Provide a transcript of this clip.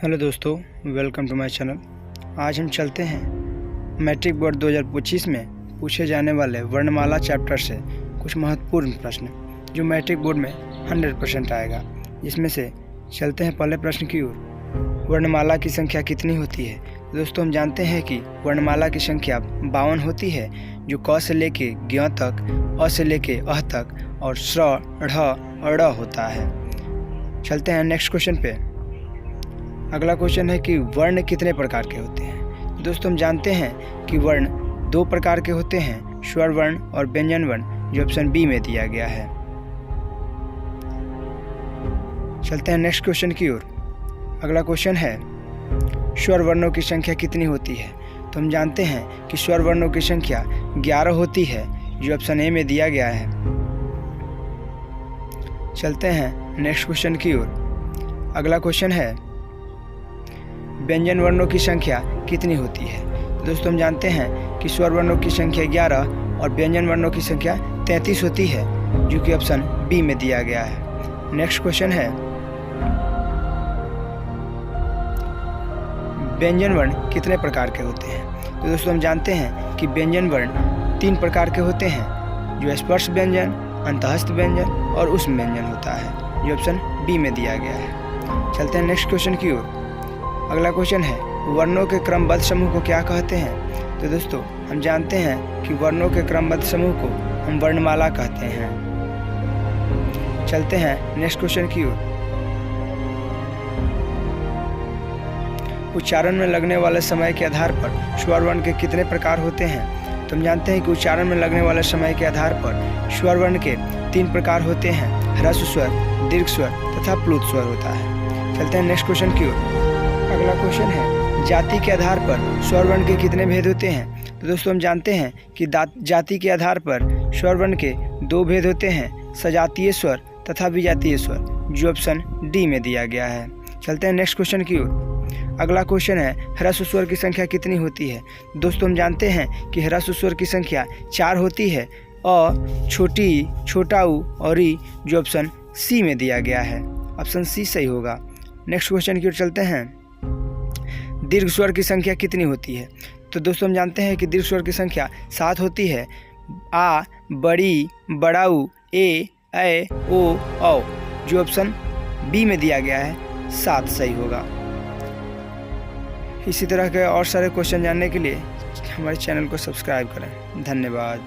Hello दोस्तों, welcome to my channel. आज हम चलते हैं मैट्रिक बोर्ड 2025 में पूछे जाने वाले वर्णमाला चैप्टर से कुछ महत्वपूर्ण प्रश्न जो मैट्रिक बोर्ड में 100% आएगा। इसमें से चलते हैं पहले प्रश्न की ओर। वर्णमाला की संख्या कितनी होती है? दोस्तों, हम जानते हैं कि वर्णमाला की संख्या 52 होती है, जो क से लेके ज्ञ तक, अ से लेके अह तक और श्र, ढ़ और ड़ होता है। चलते हैं नेक्स्ट क्वेश्चन पे। अगला क्वेश्चन है कि वर्ण कितने प्रकार के होते हैं? दोस्तों, हम जानते हैं कि वर्ण 2 प्रकार के होते हैं, स्वर वर्ण और व्यंजन वर्ण, जो ऑप्शन बी में दिया गया है। चलते हैं नेक्स्ट क्वेश्चन की ओर। अगला क्वेश्चन है स्वर वर्णों की संख्या कितनी होती है? तो हम जानते हैं कि स्वर वर्णों की संख्या 11 होती है, जो ऑप्शन ए में दिया गया है। चलते हैं नेक्स्ट क्वेश्चन की ओर। अगला क्वेश्चन है व्यंजन वर्णों की संख्या कितनी होती है? दोस्तों, हम जानते हैं कि स्वर वर्णों की संख्या 11 और व्यंजन वर्णों की संख्या 33 होती है, जो कि ऑप्शन बी में दिया गया है। नेक्स्ट क्वेश्चन है व्यंजन वर्ण कितने प्रकार के होते हैं? तो दोस्तों, हम जानते हैं कि व्यंजन वर्ण 3 प्रकार के होते हैं, जो स्पर्श व्यंजन, अंतःस्थ व्यंजन और उष्म व्यंजन होता है, जो ऑप्शन बी में दिया गया है। चलते हैं नेक्स्ट क्वेश्चन की ओर। अगला क्वेश्चन है वर्णों के क्रमबद्ध समूह को क्या कहते हैं? तो दोस्तों, हम जानते हैं कि वर्णों के क्रमबद्ध समूह को हम वर्णमाला कहते हैं। चलते हैं नेक्स्ट क्वेश्चन की ओर। उच्चारण में लगने वाले समय के आधार पर स्वर वर्ण के कितने प्रकार होते हैं? तो हम जानते हैं कि उच्चारण में लगने वाले समय के आधार पर स्वर वर्ण के 3 प्रकार होते हैं, ह्रस्व स्वर, दीर्घ स्वर तथा प्लुत स्वर होता है। चलते हैं नेक्स्ट क्वेश्चन की ओर। अगला क्वेश्चन है जाति के आधार पर स्वर वर्ण के कितने भेद होते हैं? तो दोस्तों, हम जानते हैं कि जाति के आधार पर स्वर वर्ण के 2 भेद होते हैं, सजातीय स्वर तथा विजातीय स्वर, जो ऑप्शन डी में दिया गया है। चलते हैं नेक्स्ट क्वेश्चन की ओर। अगला क्वेश्चन है ह्रस्व स्वर की संख्या कितनी होती है? दोस्तों, हम जानते हैं कि ह्रस्व स्वर की संख्या 4 होती है, अ, छोटी ई, छोटा ऊ और ई, जो ऑप्शन सी में दिया गया है। ऑप्शन सी सही होगा। नेक्स्ट क्वेश्चन की ओर चलते हैं। दीर्घ स्वर की संख्या कितनी होती है? तो दोस्तों, हम जानते हैं कि दीर्घ स्वर की संख्या 7 होती है, आ, बड़ी, बड़ाऊ, ए, ओ, औ, जो ऑप्शन बी में दिया गया है, 7 सही होगा। इसी तरह के और सारे क्वेश्चन जानने के लिए हमारे चैनल को सब्सक्राइब करें। धन्यवाद।